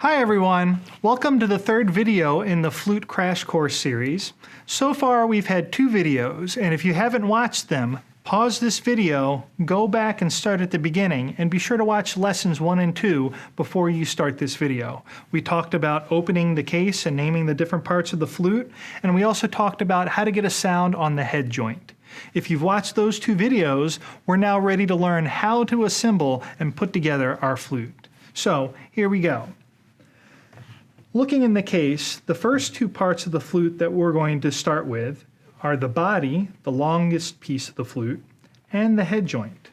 Hi everyone! Welcome to the third video in the Flute Crash Course series. So far we've had two videos, and if you haven't watched them, pause this video, go back and start at the beginning, and be sure to watch lessons 1 and 2 before you start this video. We talked about opening the case and naming the different parts of the flute, and we also talked about how to get a sound on the head joint. If you've watched those two videos, we're now ready to learn how to assemble and put together our flute. So here we go. Looking in the case, the first two parts of the flute that we're going to start with are the body, the longest piece of the flute, and the head joint.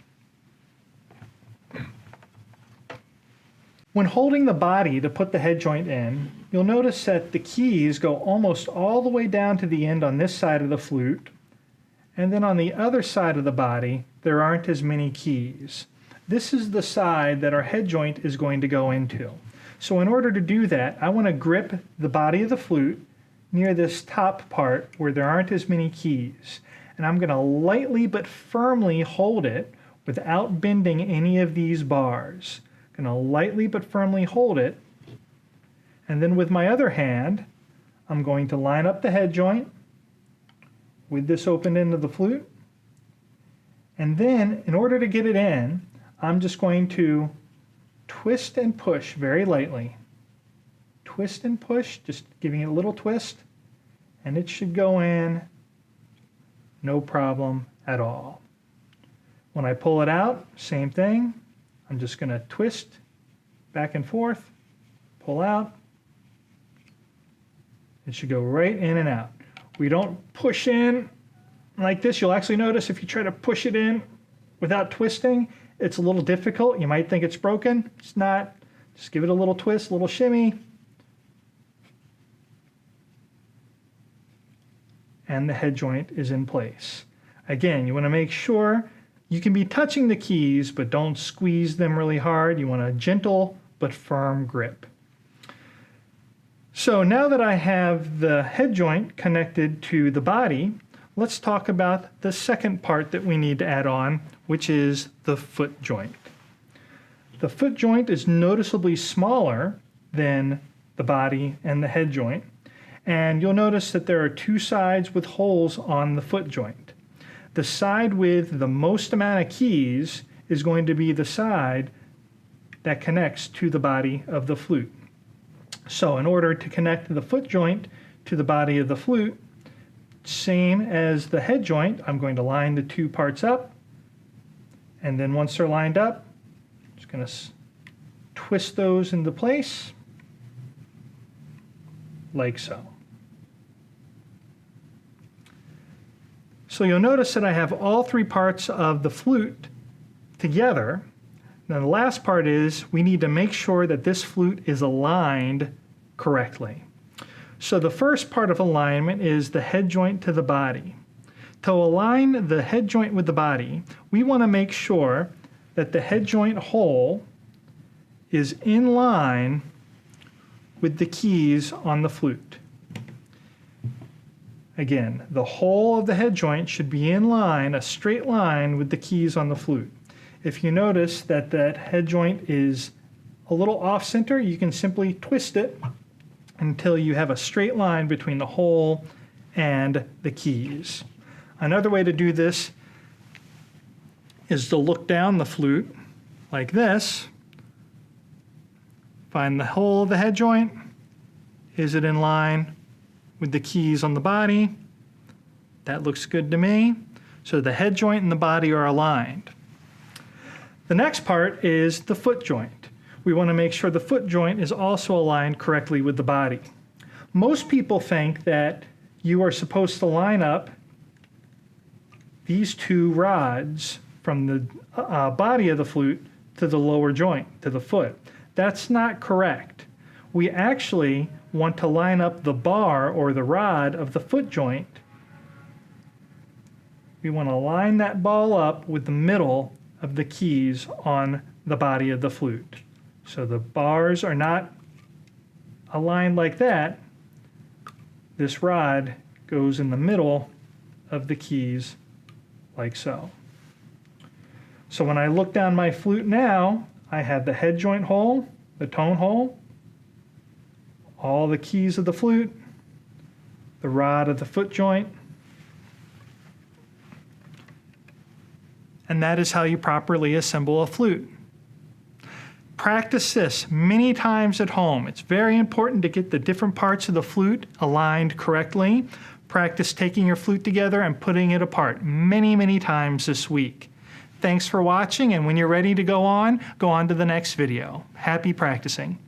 When holding the body to put the head joint in, you'll notice that the keys go almost all the way down to the end on this side of the flute, and then on the other side of the body, there aren't as many keys. This is the side that our head joint is going to go into. So in order to do that, I want to grip the body of the flute near this top part where there aren't as many keys. And I'm going to lightly but firmly hold it without bending any of these bars. I'm going to lightly but firmly hold it. And then with my other hand, I'm going to line up the head joint with this open end of the flute. And then, in order to get it in, I'm just going to twist and push very lightly. Twist and push, just giving it a little twist, and it should go in no problem at all. When I pull it out, same thing. I'm just going to twist back and forth, pull out. It should go right in and out. We don't push in like this. You'll actually notice if you try to push it in without twisting, it's a little difficult. You might think it's broken. It's not. Just give it a little twist, a little shimmy. And the head joint is in place. Again, you want to make sure you can be touching the keys, but don't squeeze them really hard. You want a gentle but firm grip. So now that I have the head joint connected to the body, let's talk about the second part that we need to add on, which is the foot joint. The foot joint is noticeably smaller than the body and the head joint, and you'll notice that there are two sides with holes on the foot joint. The side with the most amount of keys is going to be the side that connects to the body of the flute. So in order to connect the foot joint to the body of the flute, same as the head joint, I'm going to line the two parts up, and then once they're lined up, I'm just going to twist those into place, like so. So you'll notice that I have all three parts of the flute together. Now the last part is we need to make sure that this flute is aligned correctly. So the first part of alignment is the head joint to the body. To align the head joint with the body, we want to make sure that the head joint hole is in line with the keys on the flute. Again, the hole of the head joint should be in line, a straight line with the keys on the flute. If you notice that that head joint is a little off center, you can simply twist it until you have a straight line between the hole and the keys. Another way to do this is to look down the flute like this. Find the hole of the head joint. Is it in line with the keys on the body? That looks good to me. So the head joint and the body are aligned. The next part is the foot joint. We want to make sure the foot joint is also aligned correctly with the body. Most people think that you are supposed to line up these two rods from the body of the flute to the lower joint, to the foot. That's not correct. We actually want to line up the bar or the rod of the foot joint. We want to line that ball up with the middle of the keys on the body of the flute. So the bars are not aligned like that. This rod goes in the middle of the keys like so. So when I look down my flute now, I have the head joint hole, the tone hole, all the keys of the flute, the rod of the foot joint, and that is how you properly assemble a flute. Practice this many times at home. It's very important to get the different parts of the flute aligned correctly. Practice taking your flute together and putting it apart many, many times this week. Thanks for watching, and when you're ready to go on to the next video. Happy practicing.